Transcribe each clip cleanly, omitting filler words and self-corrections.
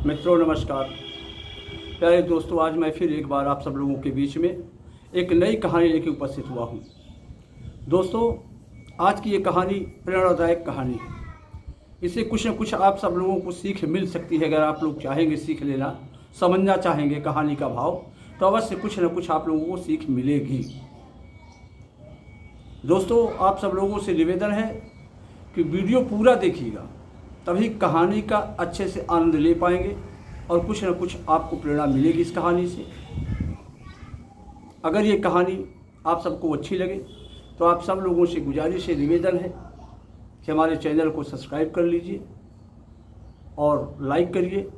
मित्रों नमस्कार। प्यारे दोस्तों, आज मैं फिर एक बार आप सब लोगों के बीच में एक नई कहानी लेकर उपस्थित हुआ हूँ। दोस्तों, आज की ये कहानी प्रेरणादायक कहानी है। इससे कुछ न कुछ आप सब लोगों को सीख मिल सकती है। अगर आप लोग चाहेंगे सीख लेना, समझना चाहेंगे कहानी का भाव, तो अवश्य कुछ न कुछ आप लोगों को सीख मिलेगी। दोस्तों, आप सब लोगों से निवेदन है कि वीडियो पूरा देखिएगा, तभी कहानी का अच्छे से आनंद ले पाएंगे और कुछ न कुछ आपको प्रेरणा मिलेगी इस कहानी से। अगर ये कहानी आप सबको अच्छी लगे तो आप सब लोगों से गुजारिश है, निवेदन है कि हमारे चैनल को सब्सक्राइब कर लीजिए और लाइक करिए।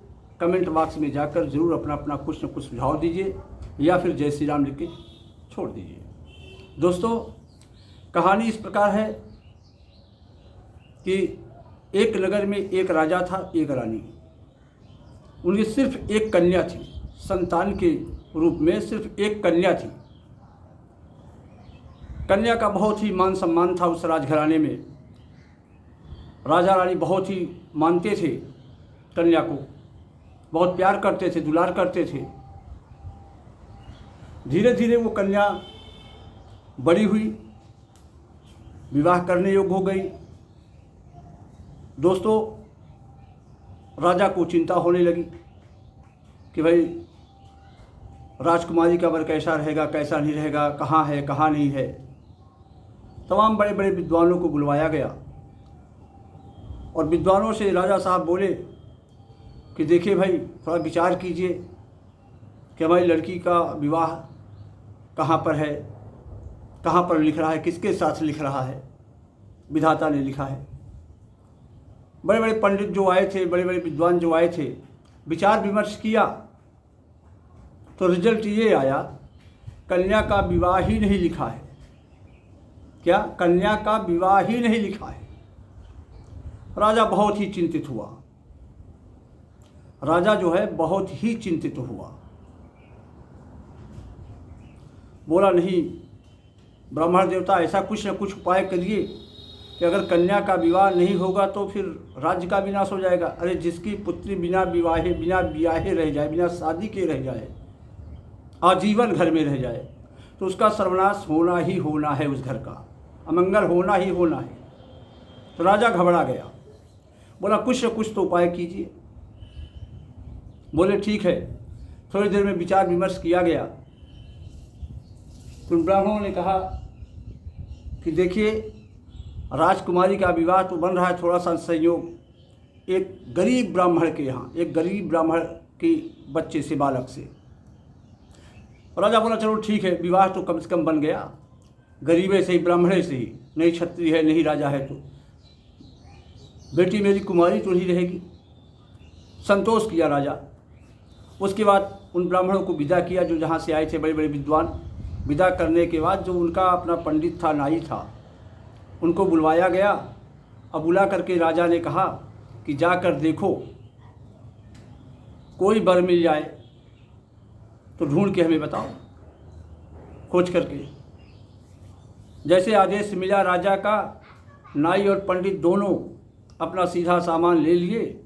कमेंट बॉक्स में जाकर ज़रूर अपना अपना कुछ न कुछ सुझाव दीजिए या फिर जय श्री राम लिख के छोड़ दीजिए। दोस्तों, कहानी इस प्रकार है कि एक नगर में एक राजा था, एक रानी। उनकी सिर्फ एक कन्या थी, संतान के रूप में सिर्फ एक कन्या थी। कन्या का बहुत ही मान सम्मान था उस राजघराने में। राजा रानी बहुत ही मानते थे कन्या को, बहुत प्यार करते थे, दुलार करते थे। धीरे धीरे वो कन्या बड़ी हुई, विवाह करने योग्य हो गई। दोस्तों, राजा को चिंता होने लगी कि भाई राजकुमारी का वर कैसा रहेगा, कैसा नहीं रहेगा, कहाँ है कहाँ नहीं है। तमाम बड़े बड़े विद्वानों को बुलवाया गया और विद्वानों से राजा साहब बोले कि देखिए भाई, थोड़ा विचार कीजिए कि हमारी लड़की का विवाह कहाँ पर है, कहाँ पर लिख रहा है, किसके साथ लिख रहा है, विधाता ने लिखा है। बड़े बड़े पंडित जो आए थे, बड़े बड़े विद्वान जो आए थे, विचार विमर्श किया तो रिजल्ट ये आया, कन्या का विवाह ही नहीं लिखा है। क्या? कन्या का विवाह ही नहीं लिखा है। राजा बहुत ही चिंतित हुआ। राजा जो है बहुत ही चिंतित हुआ। बोला, नहीं ब्राह्मण देवता, ऐसा कुछ न कुछ उपाय करिए कि अगर कन्या का विवाह नहीं होगा तो फिर राज्य का विनाश हो जाएगा। अरे जिसकी पुत्री बिना विवाहे, बिना ब्याहे रह जाए, बिना शादी के रह जाए, आजीवन घर में रह जाए, तो उसका सर्वनाश होना ही होना है, उस घर का अमंगल होना ही होना है। तो राजा घबरा गया। बोला, कुछ न कुछ तो उपाय कीजिए। बोले, ठीक है। थोड़ी देर में विचार विमर्श किया गया तो ब्राह्मणों ने कहा कि देखिए, राजकुमारी का विवाह तो बन रहा है, थोड़ा सा संयोग एक गरीब ब्राह्मण के यहाँ, एक गरीब ब्राह्मण के बच्चे से, बालक से। राजा बोला, चलो ठीक है, विवाह तो कम से कम बन गया, गरीबे से ही, ब्राह्मणे से ही, नहीं क्षत्रिय है नहीं राजा है, तो बेटी मेरी कुमारी तो नहीं रहेगी। संतोष किया राजा। उसके बाद उन ब्राह्मणों को विदा किया जो जहाँ से आए थे, बड़े बड़े विद्वान। विदा करने के बाद जो उनका अपना पंडित था, नाई था, उनको बुलवाया गया। अब बुला करके राजा ने कहा कि जाकर देखो, कोई वर मिल जाए तो ढूंढ के हमें बताओ, खोज करके। जैसे आदेश मिला राजा का, नाई और पंडित दोनों अपना सीधा सामान ले लिए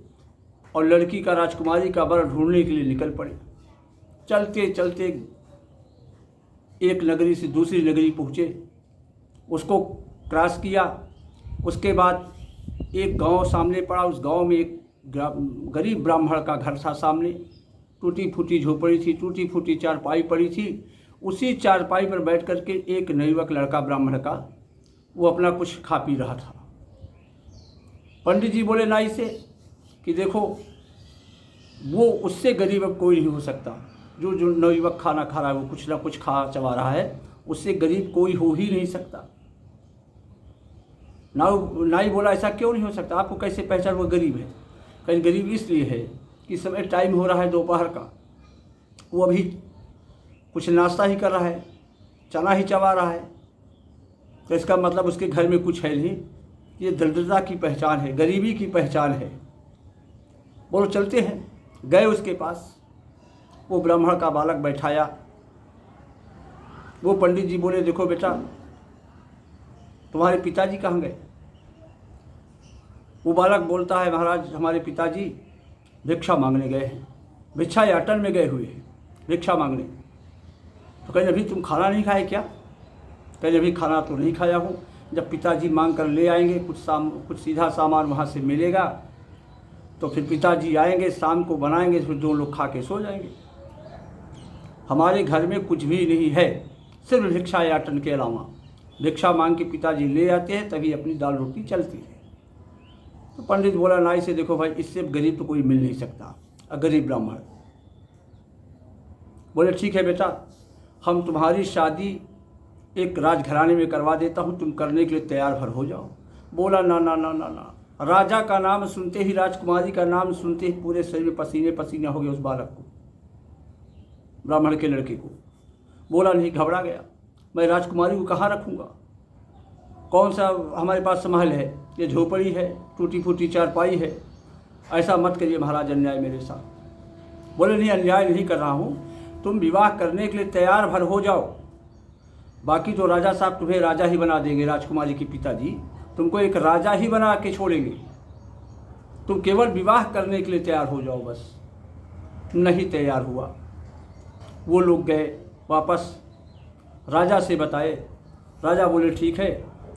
और लड़की का, राजकुमारी का वर ढूंढने के लिए निकल पड़े। चलते चलते एक नगरी से दूसरी नगरी पहुँचे, उसको क्रॉस किया। उसके बाद एक गांव सामने पड़ा। उस गांव में एक गरीब ब्राह्मण का घर था सामने। टूटी फूटी झोपड़ी थी, टूटी फूटी चारपाई पड़ी थी। उसी चारपाई पर बैठ कर के एक नवयुवक लड़का ब्राह्मण का, वो अपना कुछ खा पी रहा था। पंडित जी बोले नाई से कि देखो, वो उससे गरीब अब कोई नहीं हो सकता। जो नवयुवक खाना खा रहा है, वो कुछ ना कुछ खा चबा रहा है, उससे गरीब कोई हो ही नहीं सकता। नाई बोला, ऐसा क्यों नहीं हो सकता? आपको कैसे पहचान वो गरीब है? कहीं गरीब इसलिए है कि समय टाइम हो रहा है दोपहर का, वो अभी कुछ नाश्ता ही कर रहा है, चना ही चबा रहा है, तो इसका मतलब उसके घर में कुछ है नहीं। ये दरिद्रता की पहचान है, गरीबी की पहचान है। बोलो चलते हैं। गए उसके पास, वो ब्राह्मण का बालक बैठाया। वो पंडित जी बोले, देखो बेटा, तुम्हारे पिताजी कहाँ गए? वो बालक बोलता है, महाराज हमारे पिताजी भिक्षा मांगने गए हैं, भिक्षाटन में गए हुए हैं भिक्षा मांगने। तो कहीं अभी तुम खाना नहीं खाए क्या? कहीं अभी खाना तो नहीं खाया हूँ। जब पिताजी मांग कर ले आएंगे, कुछ सीधा सामान वहाँ से मिलेगा, तो फिर पिताजी आएंगे, शाम को बनाएंगे, फिर दो लोग खा के सो जाएंगे। हमारे घर में कुछ भी नहीं है, सिर्फ भिक्षाटन के अलावा। भिक्षा मांग के पिताजी ले आते हैं, तभी अपनी दाल रोटी चलती है। तो पंडित बोला नाई से, देखो भाई, इससे गरीब तो कोई मिल नहीं सकता, गरीब ब्राह्मण। बोले ठीक है बेटा, हम तुम्हारी शादी एक राजघराने में करवा देता हूँ, तुम करने के लिए तैयार भर हो जाओ। बोला ना ना ना ना ना। राजा का नाम सुनते ही, राजकुमारी का नाम सुनते ही पूरे शरीर में पसीने पसीने हो गए उस बालक को, ब्राह्मण के लड़के को। बोला नहीं, घबरा गया, मैं राजकुमारी को कहाँ रखूँगा? कौन सा हमारे पास महल है? ये झोपड़ी है, टूटी फूटी चारपाई है। ऐसा मत करिए महाराज, अन्याय मेरे साथ। बोले नहीं, अन्याय नहीं कर रहा हूँ, तुम विवाह करने के लिए तैयार भर हो जाओ, बाकी तो राजा साहब तुम्हें राजा ही बना देंगे। राजकुमारी के पिताजी तुमको एक राजा ही बना के छोड़ेंगे, तुम केवल विवाह करने के लिए तैयार हो जाओ बस। नहीं तैयार हुआ। वो लोग गए वापस, राजा से बताए। राजा बोले ठीक है,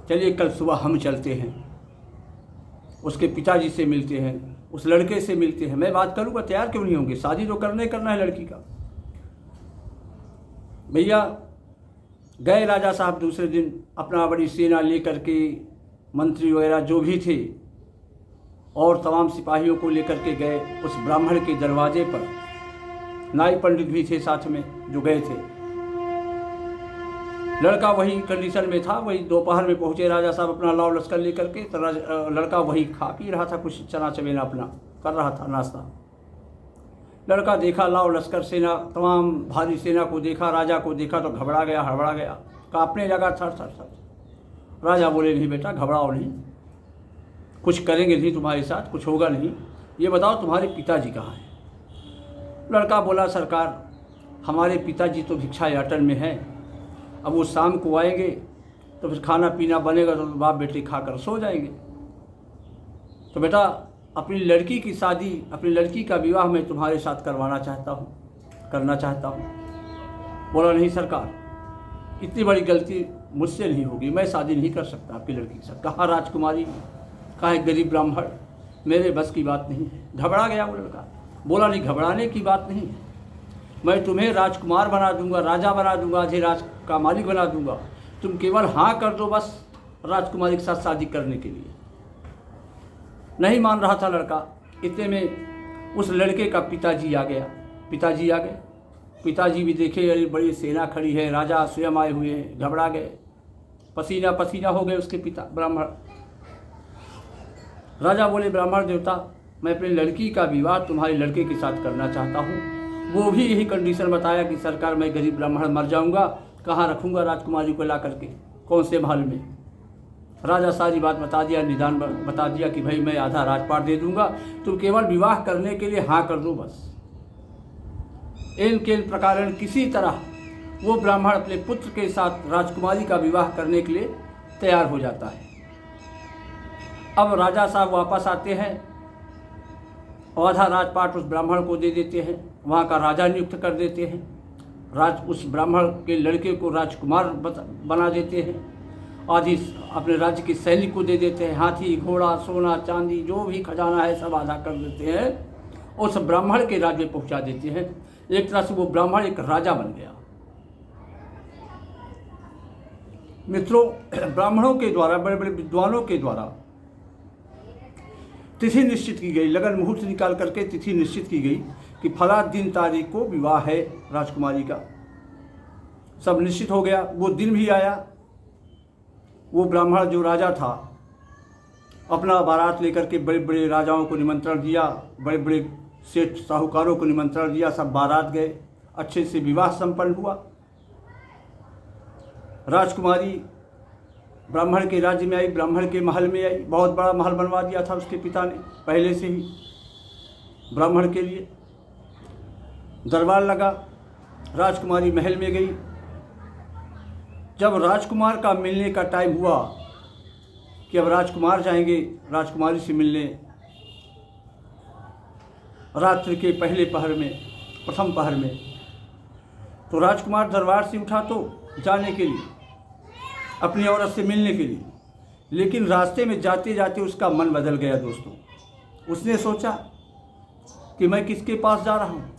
चलिए कल सुबह हम चलते हैं, उसके पिताजी से मिलते हैं, उस लड़के से मिलते हैं। मैं बात करूँगा, तैयार क्यों नहीं होंगे? शादी तो करना है लड़की का। भैया गए राजा साहब दूसरे दिन, अपना बड़ी सेना लेकर के, मंत्री वगैरह जो भी थे और तमाम सिपाहियों को लेकर के गए उस ब्राह्मण के दरवाजे पर। नाई पंडित भी थे साथ में जो गए थे। लड़का वही कंडीशन में था, वही दोपहर में पहुंचे राजा साहब अपना लाव लश्कर लेकर के। तो लड़का वही खा पी रहा था, कुछ चना चबेना अपना कर रहा था नाश्ता। लड़का देखा लाव लश्कर सेना, तमाम भारी सेना को देखा, राजा को देखा तो घबरा गया, हड़बड़ा गया, कांपने लगा थर थर थर। राजा बोले नहीं बेटा, घबराओ नहीं, कुछ करेंगे नहीं तुम्हारे साथ, कुछ होगा नहीं। ये बताओ तुम्हारे पिताजी कहाँ हैं? लड़का बोला सरकार, हमारे पिताजी तो भिक्षाटन में हैं, अब वो शाम को आएंगे तो फिर खाना पीना बनेगा तो बाप बेटे खाकर सो जाएंगे। तो बेटा अपनी लड़की की शादी, अपनी लड़की का विवाह मैं तुम्हारे साथ करना चाहता हूँ। बोला नहीं सरकार, इतनी बड़ी गलती मुझसे नहीं होगी, मैं शादी नहीं कर सकता आपकी लड़की के साथ। कहाँ राजकुमारी, कहाँ एक गरीब ब्राह्मण, मेरे बस की बात नहीं है। घबरा गया वो लड़का। बोला नहीं, घबराने की बात नहीं है, मैं तुम्हें राजकुमार बना दूंगा, राजा बना दूंगा, आधे राज का मालिक बना दूंगा, तुम केवल हाँ कर दो बस राजकुमारी के साथ शादी करने के लिए। नहीं मान रहा था लड़का। इतने में उस लड़के का पिताजी आ गया। पिताजी भी देखे, अरे बड़ी सेना खड़ी है, राजा स्वयं आए हुए हैं, घबरा गए, पसीना पसीना हो गए उसके पिता ब्राह्मण। राजा बोले ब्राह्मण देवता, मैं अपनी लड़की का विवाह तुम्हारे लड़के के साथ करना चाहता हूँ। वो भी यही कंडीशन बताया कि सरकार मैं गरीब ब्राह्मण मर जाऊँगा, कहाँ रखूँगा राजकुमारी को ला करके, कौन से महल में? राजा सारी बात बता दिया, निदान बता दिया कि भाई मैं आधा राजपाट दे दूंगा, तुम केवल विवाह करने के लिए हाँ कर दो बस। इनके प्रकार किसी तरह वो ब्राह्मण अपने पुत्र के साथ राजकुमारी का विवाह करने के लिए तैयार हो जाता है। अब राजा साहब वापस आते हैं और आधा राजपाट उस ब्राह्मण को दे देते हैं, वहाँ का राजा नियुक्त कर देते हैं। उस ब्राह्मण के लड़के को राजकुमार बना देते हैं, आदि अपने राज्य के सैनिक को दे देते हैं, हाथी घोड़ा सोना चांदी जो भी खजाना है सब आधा कर देते हैं, उस ब्राह्मण के राज्य में पहुंचा देते हैं। एक तरह से वो ब्राह्मण एक राजा बन गया। मित्रों, ब्राह्मणों के द्वारा, बड़े बड़े विद्वानों के द्वारा तिथि निश्चित की गई, लगन मुहूर्त निकाल करके तिथि निश्चित की गई कि फला दिन तारीख को विवाह है राजकुमारी का। सब निश्चित हो गया। वो दिन भी आया। वो ब्राह्मण जो राजा था अपना बारात लेकर के बड़े बड़े राजाओं को निमंत्रण दिया, बड़े बड़े सेठ साहूकारों को निमंत्रण दिया, सब बारात गए, अच्छे से विवाह संपन्न हुआ। राजकुमारी ब्राह्मण के राज्य में आई, ब्राह्मण के महल में आई। बहुत बड़ा महल बनवा दिया था उसके पिता ने पहले से ही ब्राह्मण के लिए। दरबार लगा, राजकुमारी महल में गई। जब राजकुमार का मिलने का टाइम हुआ कि अब राजकुमार जाएंगे राजकुमारी से मिलने, रात्रि के पहले पहर में, प्रथम पहर में। तो राजकुमार दरबार से उठा तो जाने के लिए, अपनी औरत से मिलने के लिए, लेकिन रास्ते में जाते जाते उसका मन बदल गया दोस्तों। उसने सोचा कि मैं किसके पास जा रहा हूँ।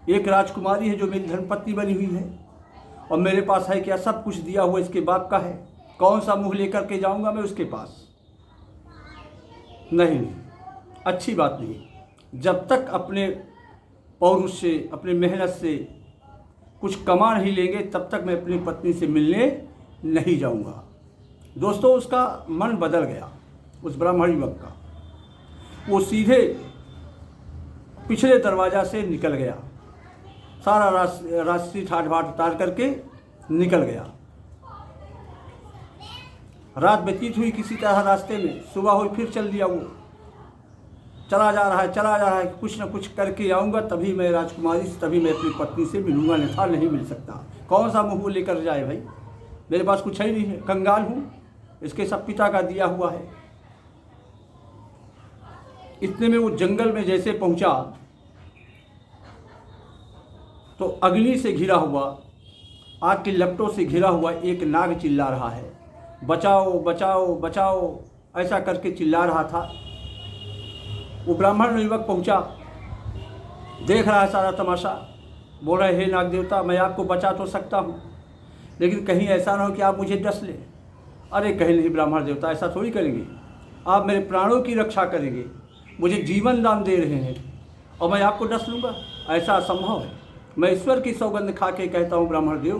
एक राजकुमारी है जो मेरी धर्मपत्नी बनी हुई है, और मेरे पास है क्या, सब कुछ दिया हुआ इसके बाप का है। कौन सा मुंह लेकर के जाऊंगा मैं उसके पास? नहीं, अच्छी बात नहीं। जब तक अपने पौरुष से, अपने मेहनत से कुछ कमा नहीं लेंगे, तब तक मैं अपनी पत्नी से मिलने नहीं जाऊंगा। दोस्तों, उसका मन बदल गया उस ब्राह्मण युवक का। वो सीधे पिछले दरवाज़ा से निकल गया, सारा राष्ट्रीय ठाट बाट उतार करके निकल गया। रात व्यतीत हुई किसी तरह रास्ते में, सुबह हुई फिर चल दिया। वो चला जा रहा है, कुछ न कुछ करके आऊँगा, तभी मैं राजकुमारी से, तभी मैं अपनी पत्नी से मिलूँगा, अन्यथा नहीं मिल सकता। कौन सा मुँह लेकर जाए भाई, मेरे पास कुछ ही नहीं है, कंगाल हूँ, इसके सब पिता का दिया हुआ है। इतने में वो जंगल में जैसे पहुँचा तो अग्नि से घिरा हुआ, आग की लपटों से घिरा हुआ एक नाग चिल्ला रहा है, बचाओ बचाओ बचाओ, ऐसा करके चिल्ला रहा था। वो ब्राह्मण युवक पहुंचा, देख रहा है सारा तमाशा, बोल रहा है, हे नाग देवता, मैं आपको बचा तो सकता हूँ, लेकिन कहीं ऐसा ना हो कि आप मुझे डस ले। अरे कहीं नहीं ब्राह्मण देवता, ऐसा थोड़ी करेंगे, आप मेरे प्राणों की रक्षा करेंगे, मुझे जीवन दान दे रहे हैं और मैं आपको डस लूँगा? ऐसा असंभव है। मैं ईश्वर की सौगंध खा के कहता हूँ ब्राह्मण देव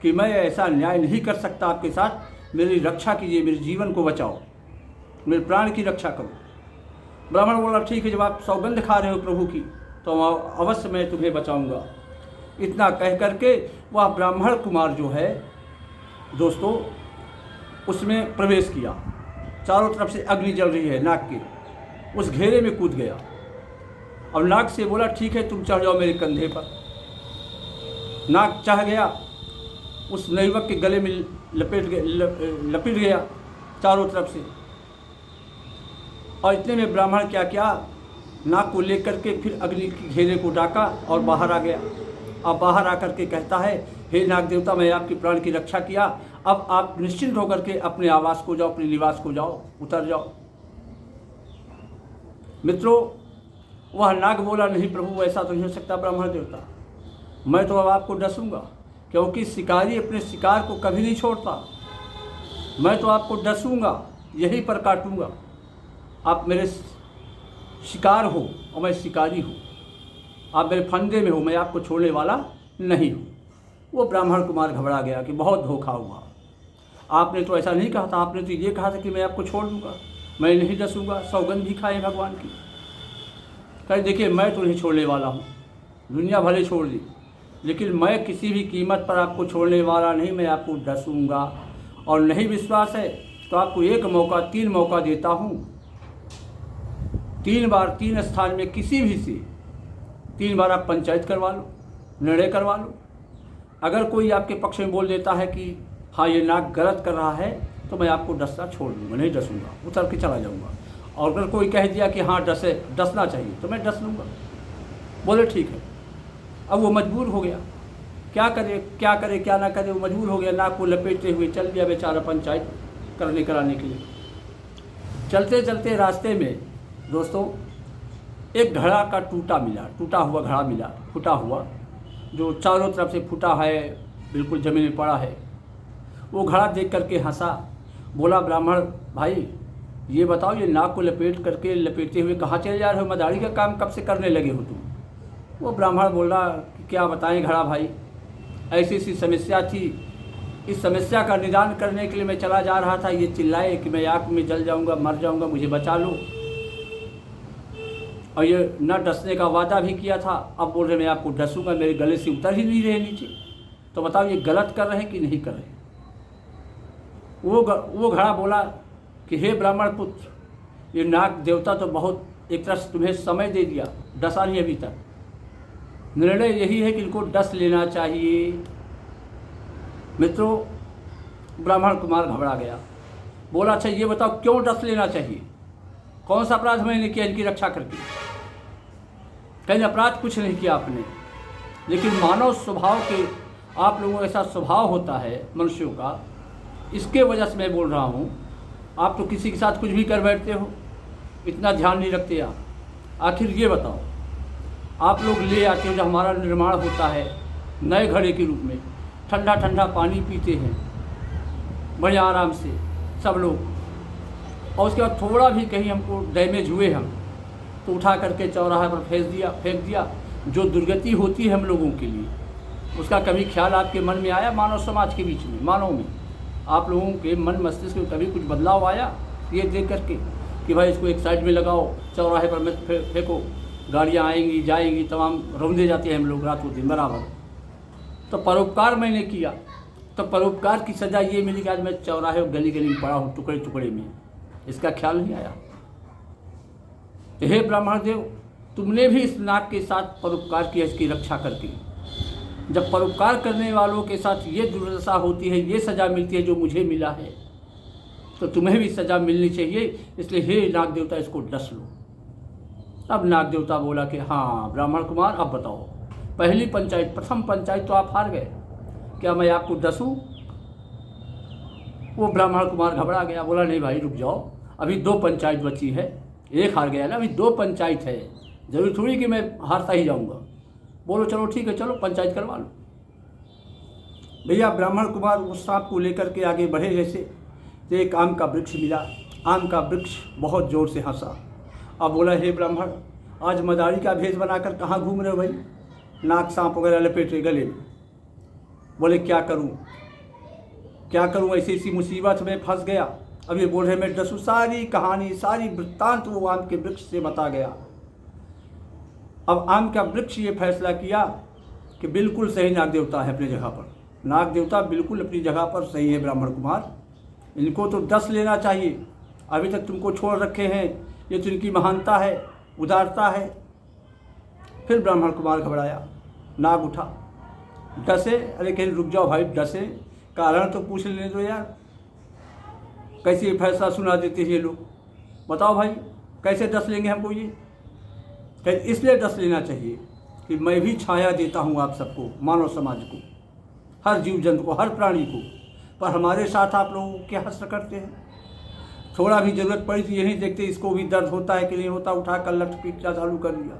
कि मैं ऐसा न्याय नहीं कर सकता आपके साथ। मेरी रक्षा कीजिए, मेरे जीवन को बचाओ, मेरे प्राण की रक्षा करो। ब्राह्मण बोला, ठीक है, जब आप सौगंध खा रहे हो प्रभु की, तो अवश्य मैं तुम्हें बचाऊंगा। इतना कह करके वह ब्राह्मण कुमार जो है दोस्तों, उसमें प्रवेश किया। चारों तरफ से अग्नि जल रही है नाग के, उस घेरे में कूद गया। अब नाग से बोला, ठीक है, तुम चढ़ जाओ मेरे कंधे पर। नाग चढ़ गया, उस नवयुवक के गले में लपेट गया चारों तरफ से। और इतने में ब्राह्मण क्या क्या, नाग को लेकर के फिर अग्नि के घेरे को डाका और बाहर आ गया। अब बाहर आकर के कहता है, हे नाग देवता, मैं आपकी प्राण की रक्षा किया, अब आप निश्चिंत होकर के अपने आवास को जाओ, अपने निवास को जाओ, उतर जाओ। मित्रों, वह नाग बोला, नहीं प्रभु, ऐसा तो नहीं हो सकता ब्राह्मण देवता, मैं तो अब आपको डसूंगा, क्योंकि शिकारी अपने शिकार को कभी नहीं छोड़ता। मैं तो आपको डसूंगा, यहीं पर काटूंगा। आप मेरे शिकार हो और मैं शिकारी हूँ, आप मेरे फंदे में हो, मैं आपको छोड़ने वाला नहीं हूँ। वो ब्राह्मण कुमार घबरा गया कि बहुत धोखा हुआ, आपने तो ऐसा नहीं कहा था, आपने तो ये कहा था कि मैं आपको छोड़ दूँगा, मैं नहीं डसूंगा, सौगंध भी खाए भगवान की। कहे, देखिए, मैं तो नहीं छोड़ने वाला हूँ, दुनिया भले छोड़ दी, लेकिन मैं किसी भी कीमत पर आपको छोड़ने वाला नहीं, मैं आपको डसूंगा। और नहीं विश्वास है तो आपको एक मौका, 3 मौका देता हूँ, 3 बार 3 स्थान में किसी भी से 3 बार आप पंचायत करवा लो, निर्णय करवा लो। अगर कोई आपके पक्ष में बोल देता है कि हाँ ये नाग गलत कर रहा है, तो मैं आपको डसना छोड़ दूँगा, नहीं डसूंगा, उतर के चला जाऊँगा। और अगर कोई कह दिया कि हाँ डसना चाहिए, तो मैं डस लूँगा। बोले ठीक है। अब वो मजबूर हो गया, क्या करे क्या ना करे, वो मजबूर हो गया। नाग को लपेटते हुए चल दिया बेचारा पंचायत कराने के लिए। चलते चलते रास्ते में दोस्तों एक घड़ा का टूटा हुआ घड़ा मिला, फूटा हुआ, जो चारों तरफ से फूटा है, बिल्कुल ज़मीन में पड़ा है। वो घड़ा देख करके हंसा, बोला, ब्राह्मण भाई, ये बताओ, ये नाग को लपेटते हुए कहाँ चले जा रहे हो? मदारी का काम कब से करने लगे हो तुम? वो ब्राह्मण बोला कि क्या बताएं घड़ा भाई, ऐसी सी समस्या थी, इस समस्या का निदान करने के लिए मैं चला जा रहा था, ये चिल्लाए कि मैं आग में जल जाऊंगा, मर जाऊंगा, मुझे बचा लो। और ये न डसने का वादा भी किया था, अब बोल रहे मैं आपको डसूंगा, मेरे गले से उतर ही नहीं रहे नीचे। तो बताओ ये गलत कर रहे हैं कि नहीं कर रहे? वो घड़ा बोला कि हे ब्राह्मण पुत्र, ये नाग देवता तो बहुत एक तरह से तुम्हें समय दे दिया, डसा नहीं अभी तक। निर्णय यही है कि इनको डस लेना चाहिए। मित्रों, ब्राह्मण कुमार घबरा गया, बोला, अच्छा ये बताओ क्यों डस लेना चाहिए, कौन सा अपराध मैंने किया इनकी रक्षा करके? कहीं अपराध कुछ नहीं किया आपने, लेकिन मानव स्वभाव के आप लोगों का ऐसा स्वभाव होता है मनुष्यों का, इसके वजह से मैं बोल रहा हूँ। आप तो किसी के साथ कुछ भी कर बैठते हो, इतना ध्यान नहीं रखते आप। आखिर ये बताओ, आप लोग ले आते हो, जब हमारा निर्माण होता है नए घड़े के रूप में, ठंडा ठंडा पानी पीते हैं बढ़िया आराम से सब लोग, और उसके बाद थोड़ा भी कहीं हमको डैमेज हुए हम तो उठा करके चौराहे पर फेंक दिया। जो दुर्गति होती है हम लोगों के लिए, उसका कभी ख्याल आपके मन में आया? मानव समाज के बीच में, मानव में आप लोगों के मन मस्तिष्क में कभी कुछ बदलाव आया ये देख करके कि भाई इसको एक साइड में लगाओ, चौराहे पर मत फेंको, गाड़ियाँ आएंगी जाएंगी, तमाम रौंदे जाते हैं हम लोग रातों दिन बराबर। तो परोपकार मैंने किया, तो परोपकार की सज़ा ये मिली कि आज मैं चौराहे और गली गली में पड़ा हूँ टुकड़े टुकड़े में, इसका ख्याल नहीं आया। हे ब्राह्मण देव, तुमने भी इस नाग के साथ परोपकार किया, इसकी रक्षा करके। जब परोपकार करने वालों के साथ ये दुर्दशा होती है, ये सज़ा मिलती है जो मुझे मिला है, तो तुम्हें भी सज़ा मिलनी चाहिए। इसलिए हे नाग देवता, इसको डस लो। अब नाग देवता बोला कि हाँ ब्राह्मण कुमार, अब बताओ, पहली पंचायत, प्रथम पंचायत तो आप हार गए, क्या मैं आपको डसूं? वो ब्राह्मण कुमार घबरा गया, बोला नहीं भाई रुक जाओ, अभी 2 पंचायत बची है, एक हार गया ना, अभी 2 पंचायत है, जरूरी थोड़ी कि मैं हारता ही जाऊंगा। बोलो चलो ठीक है, चलो पंचायत करवा लो। भैया ब्राह्मण कुमार उस सांप को लेकर के आगे बढ़े जैसे, तो एक आम का वृक्ष मिला। आम का वृक्ष बहुत ज़ोर से हंसा। अब बोला हे ब्राह्मण, आज मदारी का भेष बनाकर कहाँ घूम रहे हो भाई, नाक सांप वगैरह लपेटे गले में। बोले क्या करूं, ऐसी ऐसी मुसीबत में फंस गया। अब ये बोल रहे मैं डसूं, सारी कहानी सारी वृत्तांत वो आम के वृक्ष से बता गया। अब आम का वृक्ष ये फैसला किया कि बिल्कुल सही नाग देवता है अपनी जगह पर, नाग देवता बिल्कुल अपनी जगह पर सही है ब्राह्मण कुमार, इनको तो डस लेना चाहिए। अभी तक तुमको छोड़ रखे हैं, ये तो इनकी महानता है, उदारता है। फिर ब्राह्मण कुमार घबराया, नाग उठा, डसे। अरे कहीं रुक जाओ भाई, डसे कारण तो पूछ लेने दो यार, कैसे फैसला सुना देते हैं ये लोग, बताओ भाई कैसे डस लेंगे हमको ये? इसलिए डस लेना चाहिए कि मैं भी छाया देता हूँ आप सबको, मानव समाज को, हर जीव जंतु को, हर प्राणी को। पर हमारे साथ आप लोग क्या हश्र करते हैं? थोड़ा भी ज़रूरत पड़ी तो ये नहीं देखते इसको भी दर्द होता है कि नहीं होता, उठा कर लठ पीटना चालू कर दिया,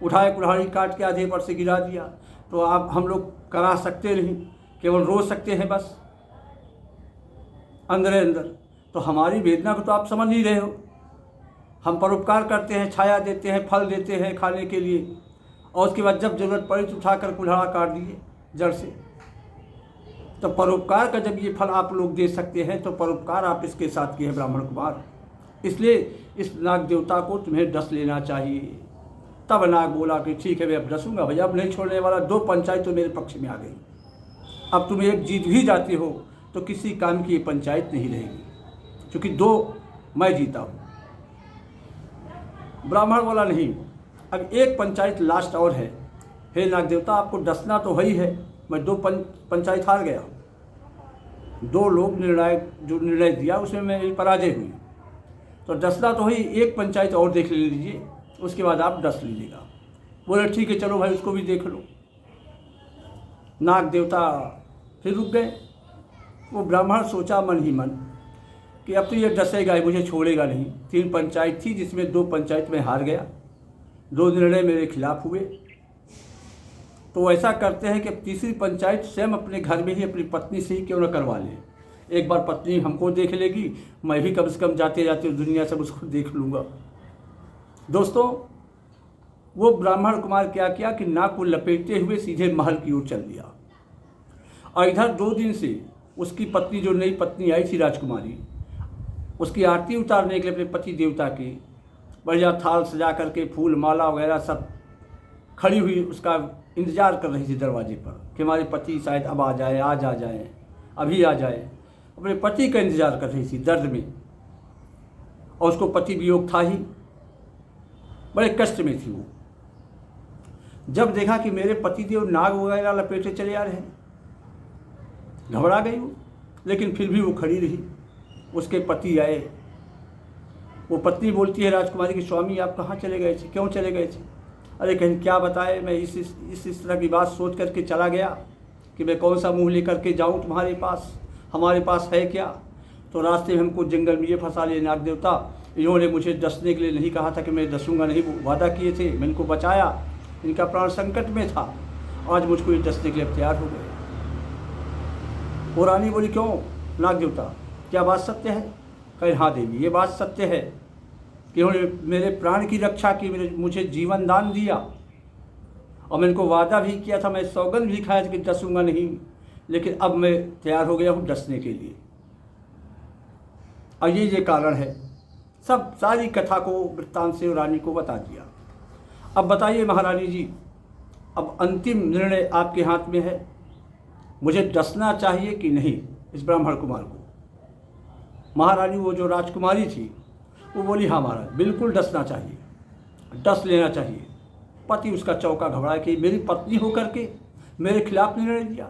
उठाए कुल्हाड़ी काट के आधे पर से गिरा दिया। तो आप हम लोग करा सकते नहीं, केवल रो सकते हैं बस अंदर अंदर। तो हमारी वेदना को तो आप समझ नहीं रहे हो। हम परोपकार करते हैं, छाया देते हैं, फल देते हैं खाने के लिए, और उसके बाद जब ज़रूरत पड़ी तो उठाकर कुल्हाड़ा काट दिए जड़ से। तो परोपकार का जब ये फल आप लोग दे सकते हैं, तो परोपकार आप इसके साथ किए हैं ब्राह्मण कुमार, इसलिए इस नाग देवता को तुम्हें डस लेना चाहिए। तब नाग बोला कि ठीक है मैं अब डसूंगा भैया, अब नहीं छोड़ने वाला। 2 पंचायत तो मेरे पक्ष में आ गई, अब तुम एक जीत भी जाते हो तो किसी काम की ये पंचायत नहीं रहेगी, क्योंकि 2 मैं जीता हूँ। ब्राह्मण बोला नहीं, अब एक पंचायत लास्ट और है। हे नाग देवता, आपको डसना तो वही है, मैं 2 पंचायत हार गया, 2 लोग जो निर्णय दिया उसमें मेरी पराजय हुई, तो डसना तो वही, एक पंचायत और देख लीजिए, उसके बाद आप डस लीजिएगा। बोले ठीक है चलो भाई उसको भी देख लो। नाग देवता फिर रुक गए। वो ब्राह्मण सोचा मन ही मन कि अब तो ये डसेगा ही, मुझे छोड़ेगा नहीं। 3 पंचायत थी जिसमें 2 पंचायत में हार गया, 2 निर्णय मेरे खिलाफ हुए। तो ऐसा करते हैं कि अब तीसरी पंचायत स्वयं अपने घर में ही अपनी पत्नी से ही क्यों न करवा लें। एक बार पत्नी हमको देख लेगी, मैं भी कम से कम जाते जाते दुनिया से उसको देख लूँगा। दोस्तों, वो ब्राह्मण कुमार क्या किया कि नाक को लपेटते हुए सीधे महल की ओर चल दिया। और इधर 2 दिन से उसकी पत्नी, जो नई पत्नी आई थी राजकुमारी, उसकी आरती उतारने के लिए अपने पति देवता की बढ़िया थाल सजा करके फूल माला वगैरह सब खड़ी हुई उसका इंतज़ार कर रही थी दरवाजे पर कि हमारे पति शायद अब आ जाए, आज आ जाए, अभी आ जाए। अपने पति का इंतज़ार कर रही थी दर्द में, और उसको पति वियोग था ही, बड़े कष्ट में थी वो। जब देखा कि मेरे पतिदेव नाग वगैरह लपेटे चले आ रहे हैं, घबरा गई वो, लेकिन फिर भी वो खड़ी रही। उसके पति आए, वो पत्नी बोलती है राजकुमारी की, स्वामी आप कहाँ चले गए थे, क्यों चले गए थे? अरे कहीं क्या बताए, मैं इस तरह की बात सोच करके चला गया कि मैं कौन सा मुँह लेकर के जाऊँ तुम्हारे पास, हमारे पास है क्या? तो रास्ते में हमको जंगल में ये फंसा लिए नाग देवता, इन्होंने मुझे डसने के लिए नहीं कहा था कि मैं डसूंगा नहीं, वादा किए थे, मैं इनको बचाया, इनका प्राण संकट में था, आज मुझको ये डसने के लिए तैयार हो गए। वो रानी बोली, क्यों नाग देवता, क्या बात सत्य है? कहे, हाँ देवी, ये बात सत्य है कि उन्होंने मेरे प्राण की रक्षा की, मुझे जीवन दान दिया, और मैं इनको वादा भी किया था, मैं सौगंध भी खाया था कि डसूंगा नहीं, लेकिन अब मैं तैयार हो गया हूँ डसने के लिए। और ये कारण है। सब सारी कथा को वृत्तांत से रानी को बता दिया। अब बताइए महारानी जी, अब अंतिम निर्णय आपके हाथ में है, मुझे डसना चाहिए कि नहीं इस ब्राह्मण कुमार को? महारानी वो जो राजकुमारी थी वो बोली, हाँ महाराज, बिल्कुल डसना चाहिए, डस लेना चाहिए। पति उसका चौका घबराया कि मेरी पत्नी होकर के मेरे खिलाफ निर्णय दिया।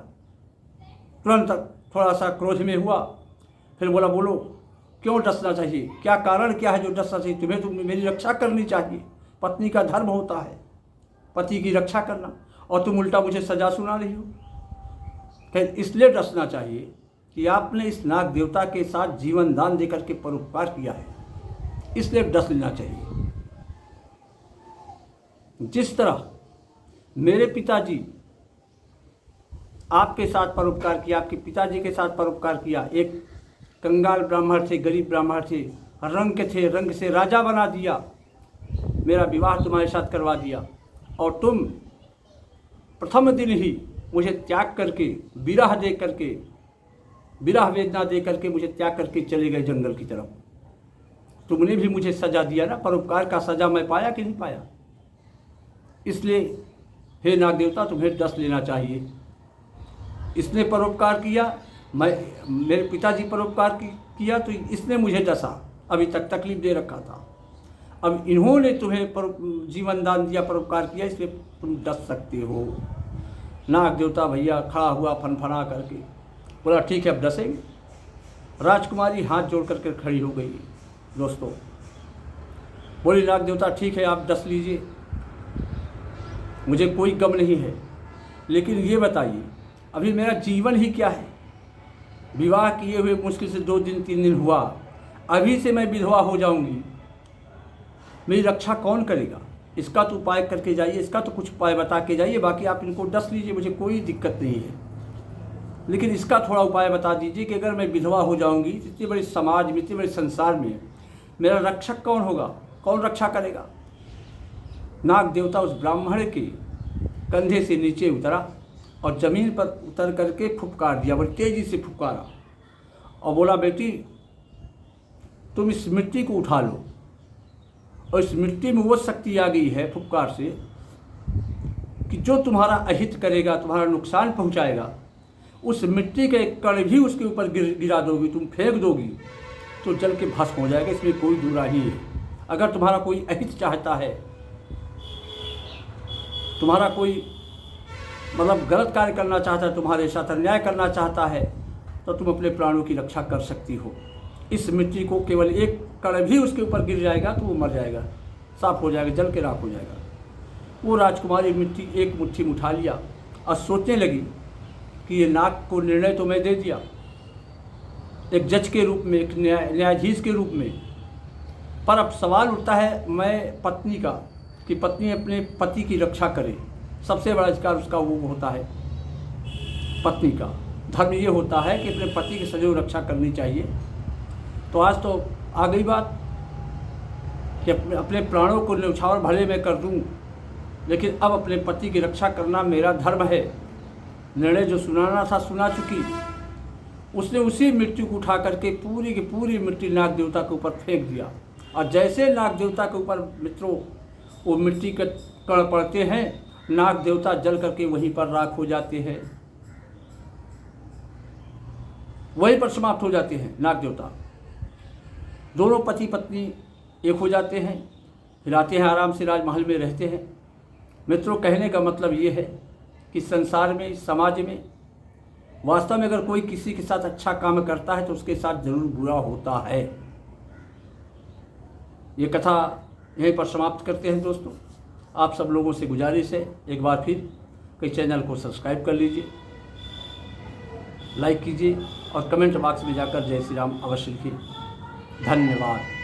तुरंत थोड़ा सा क्रोध में हुआ, फिर बोला, बोलो क्यों डसना चाहिए, क्या कारण क्या है जो डसना चाहिए? तुम्हें तो मेरी रक्षा करनी चाहिए, पत्नी का धर्म होता है पति की रक्षा करना, और तुम उल्टा मुझे सजा सुना रही हो। इसलिए डसना चाहिए कि आपने इस नाग देवता के साथ जीवन दान देकर के परोपकार किया है, इसलिए डस लेना चाहिए। जिस तरह मेरे पिताजी आपके साथ परोपकार किया, आपके पिताजी के साथ परोपकार किया, एक कंगाल ब्राह्मण थे, गरीब ब्राह्मण थे, रंग से राजा बना दिया, मेरा विवाह तुम्हारे साथ करवा दिया, और तुम प्रथम दिन ही मुझे त्याग करके, विरह वेदना दे करके मुझे त्याग करके चले गए जंगल की तरफ। तुमने भी मुझे सजा दिया ना, परोपकार का सजा मैं पाया कि नहीं पाया? इसलिए हे नाग देवता, तुम्हें डस लेना चाहिए। इसने परोपकार किया, मेरे पिताजी परोपकार किया, तो इसने मुझे डसा, अभी तक तकलीफ दे रखा था। अब इन्होंने तुम्हें जीवन दान दिया, परोपकार किया, इसलिए तुम डस सकते हो। नाग देवता भैया खड़ा हुआ फनफना करके, बोला, ठीक है अब डसेंगे। राजकुमारी हाथ जोड़ करके खड़ी हो गई। दोस्तों बोली, नाग देवता ठीक है, आप डस लीजिए, मुझे कोई गम नहीं है, लेकिन ये बताइए अभी मेरा जीवन ही क्या है? विवाह किए हुए मुश्किल से 2 दिन 3 दिन हुआ, अभी से मैं विधवा हो जाऊंगी, मेरी रक्षा कौन करेगा? इसका तो उपाय करके जाइए, इसका तो कुछ उपाय बता के जाइए, बाकी आप इनको डस लीजिए, मुझे कोई दिक्कत नहीं है, लेकिन इसका थोड़ा उपाय बता दीजिए कि अगर मैं विधवा हो जाऊंगी, इतने बड़े समाज में, इतने बड़े संसार में मेरा रक्षक कौन होगा, कौन रक्षा करेगा? नाग देवता उस ब्राह्मण के कंधे से नीचे उतरा और ज़मीन पर उतर करके फुफकार दिया, बड़ी तेज़ी से फुफकारा, और बोला, बेटी तुम इस मिट्टी को उठा लो। और इस मिट्टी में वो शक्ति आ गई है फुफकार से कि जो तुम्हारा अहित करेगा, तुम्हारा नुकसान पहुंचाएगा, उस मिट्टी का एक कण भी उसके ऊपर गिरा दोगी, तुम फेंक दोगी तो जल के भस्म हो जाएगा, इसमें कोई दुराही है। अगर तुम्हारा कोई अहित चाहता है, तुम्हारा कोई मतलब गलत कार्य करना चाहता है, तुम्हारे साथ अन्याय करना चाहता है, तो तुम अपने प्राणों की रक्षा कर सकती हो। इस मिट्टी को केवल एक कण भी उसके ऊपर गिर जाएगा तो वो मर जाएगा, साफ हो जाएगा, जल के राख हो जाएगा। वो राजकुमारी मिट्टी एक मुट्ठी में उठा लिया और सोचने लगी कि ये नाग को निर्णय तो मैं दे दिया, एक जज के रूप में, एक न्यायाधीश के रूप में, पर अब सवाल उठता है मैं पत्नी का, कि पत्नी अपने पति की रक्षा करे। सबसे बड़ा अधिकार उसका वो होता है, पत्नी का धर्म ये होता है कि अपने पति की सदैव रक्षा करनी चाहिए। तो आज तो आ गई बात कि अपने प्राणों को न्यौछावर भले मैं कर दूं, लेकिन अब अपने पति की रक्षा करना मेरा धर्म है। निर्णय जो सुनाना था सुना चुकी। उसने उसी मिट्टी को उठा करके पूरी की पूरी मिट्टी नाग देवता के ऊपर फेंक दिया, और जैसे नाग देवता के ऊपर मित्रों वो मिट्टी के कण पड़ते हैं, नाग देवता जल करके वहीं पर राख हो जाते हैं, वहीं पर समाप्त हो जाते हैं नाग देवता। दोनों पति पत्नी एक हो जाते हैं, फिर आते हैं आराम से राजमहल में रहते हैं। मित्रों कहने का मतलब ये है कि संसार में, समाज में वास्तव में अगर कोई किसी के साथ अच्छा काम करता है तो उसके साथ जरूर बुरा होता है। ये कथा यहीं पर समाप्त करते हैं दोस्तों। आप सब लोगों से गुजारिश है एक बार फिर कि चैनल को सब्सक्राइब कर लीजिए, लाइक कीजिए और कमेंट बॉक्स में जाकर जय श्री राम अवश्य लिखिए। धन्यवाद।